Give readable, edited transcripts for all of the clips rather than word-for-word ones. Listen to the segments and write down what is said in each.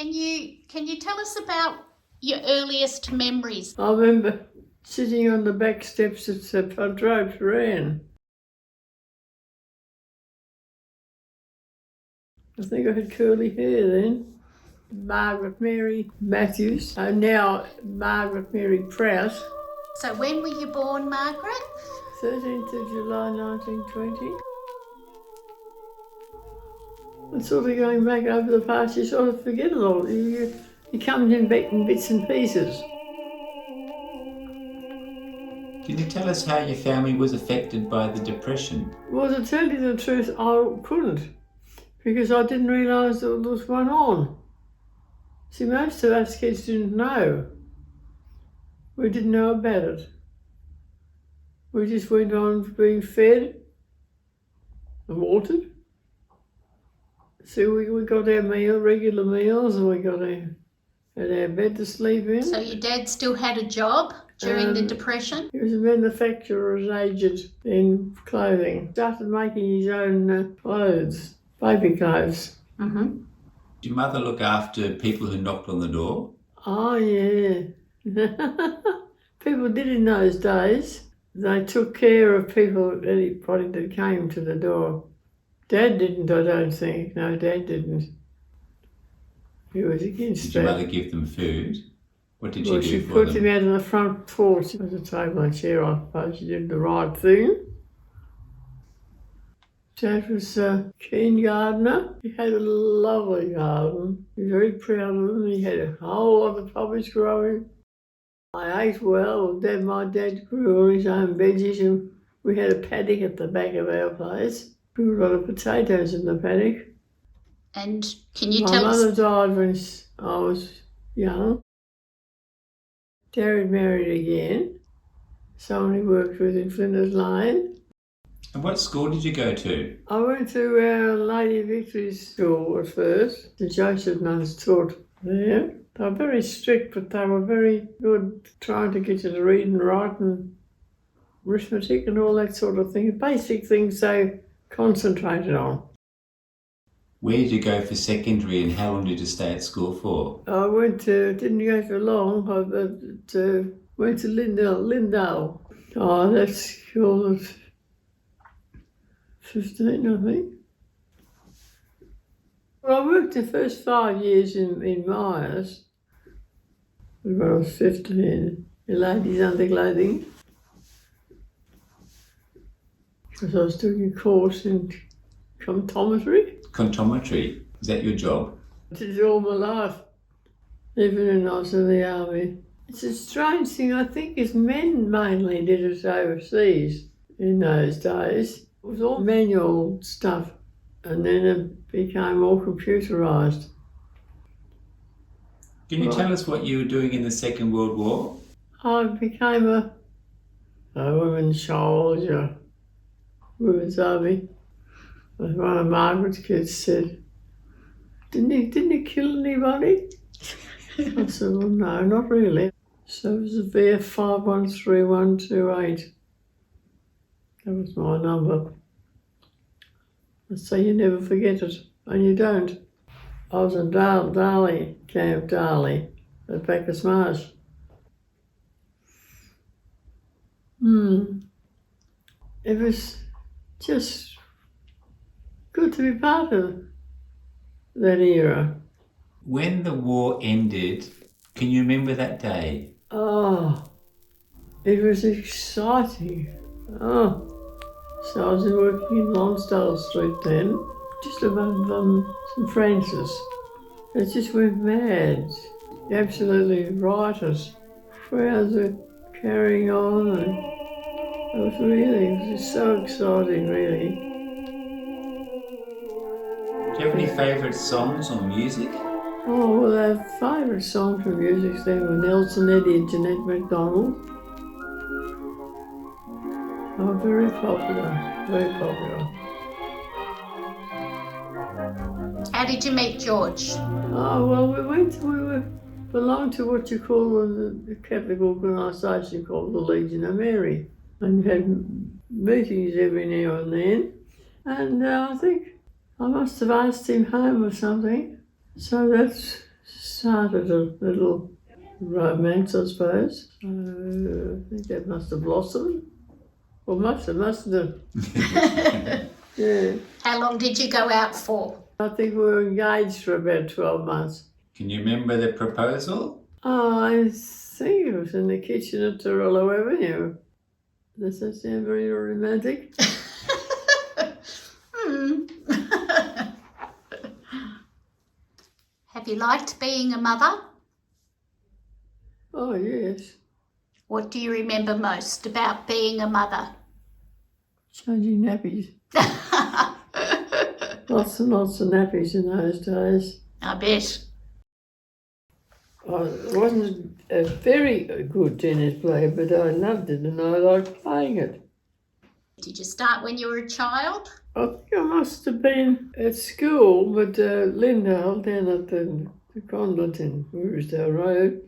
Can you tell us about your earliest memories? I remember sitting on the back steps at Prahran. I think I had curly hair then. Margaret Mary Matthews, and now Margaret Mary Prahran. So when were you born, Margaret? 13th of July 1920. And sort of going back over the past, you sort of forget it all. You come in back in bits and pieces. Can you tell us how your family was affected by the Depression? Well, to tell you the truth, I couldn't, because I didn't realise there was one on. See, most of us kids didn't know. We didn't know about it. We just went on being fed and watered. So we got our regular meals, and we had our bed to sleep in. So your dad still had a job during the Depression? He was a manufacturer's agent in clothing. Started making his own clothes, baby clothes. Mm-hmm. Did your mother look after people who knocked on the door? Oh, yeah. People did in those days. They took care of anybody that came to the door. Dad didn't, I don't think. No, Dad didn't. He was against Did that. your mother give them food? What did she do She for put them? him out on the front porch. There was a table and chair, I suppose. She did the right thing. Dad was a keen gardener. He had a lovely garden. He was very proud of them. He had a whole lot of poppies growing. I ate well. My dad grew all his own veggies, and we had a paddock at the back of our place. Grew a lot of potatoes in the paddock. And can you My tell mother us? died when I was young. Dad married again. Someone he worked with in Flinders Lane. And what school did you go to? I went to Our Lady Victory's school at first. The Joseph nuns taught there. They were very strict, but they were very good trying to get you to read and write and arithmetic and all that sort of thing. Basic things they concentrated on. Where did you go for secondary and how long did you stay at school for? I didn't go for long. I went to Lindale. Oh, that's school of 15, I think. Well, I worked the first 5 years in Myers when I was 15, in ladies' underclothing, because I was doing a course in comptometry. Comptometry, is that your job? I did it all my life, even when I was in the army. It's a strange thing, I think, is men mainly did it overseas in those days. It was all manual stuff, and then it became all computerised. Can you tell us what you were doing in the Second World War? I became a women's soldier, women's army. As one of Margaret's kids said, didn't he kill anybody? I said, well, no, not really. So it was a VF 513128. That was my number. So you never forget it, and you don't. I was in Darley, Camp Darley, at Bacchus Marsh. It was just good to be part of that era. When the war ended, can you remember that day? Oh, it was exciting. Oh, so I was working in Lonsdale Street then, just above St Francis. It just went mad, absolutely riotous. Crowds were carrying on, and it was just so exciting, really. Do you have any favourite songs or music? Oh, well, our favourite songs from music then were Nelson, Eddy and Jeanette MacDonald. Oh, very popular, very popular. How did you meet George? Oh, well, we belonged to what you call the Catholic organisation called the Legion of Mary, and had meetings every now and then. And I think I must have asked him home or something. So that's started a little romance, I suppose. I think that must have blossomed. Well, mustn't have. Yeah. How long did you go out for? I think we were engaged for about 12 months. Can you remember the proposal? Oh, I think it was in the kitchen at Torillo Avenue. Does that sound very romantic? Have you liked being a mother? Oh, yes. What do you remember most about being a mother? Changing nappies. Lots and lots of nappies in those days. I bet. I wasn't a very good tennis player, but I loved it and I liked playing it. Did you start when you were a child? I think I must have been at school, but Lindale, down at the convent in Riversdale Road,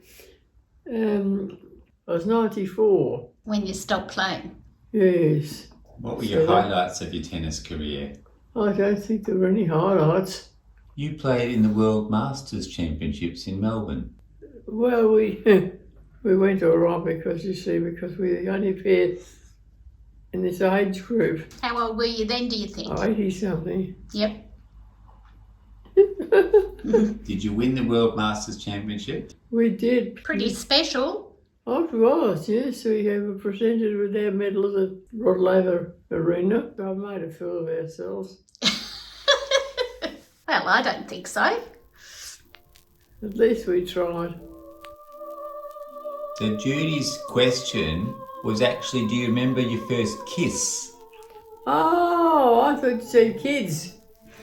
I was 94. When you stopped playing? Yes. What were your highlights of your tennis career? I don't think there were any highlights. You played in the World Masters Championships in Melbourne. Well, we went all right because we were the only pair in this age group. How old were you then, do you think? 80-something. Yep. Did you win the World Masters Championship? We did. Pretty special. Oh, it was, yes. We were presented with our medal at the Laver Arena. I made a fool of ourselves. Well, I don't think so. At least we tried. So Judy's question was actually, do you remember your first kiss? Oh, I thought you said kids.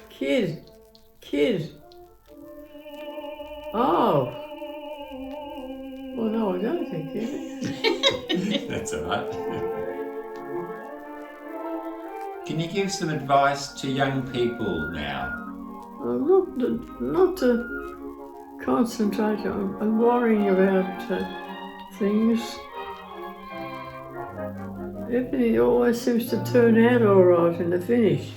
Kid. Oh. Well, no, I don't think it. That's all right. Can you give some advice to young people now? Not to concentrate on worrying about things. Everything always seems to turn out all right in the finish.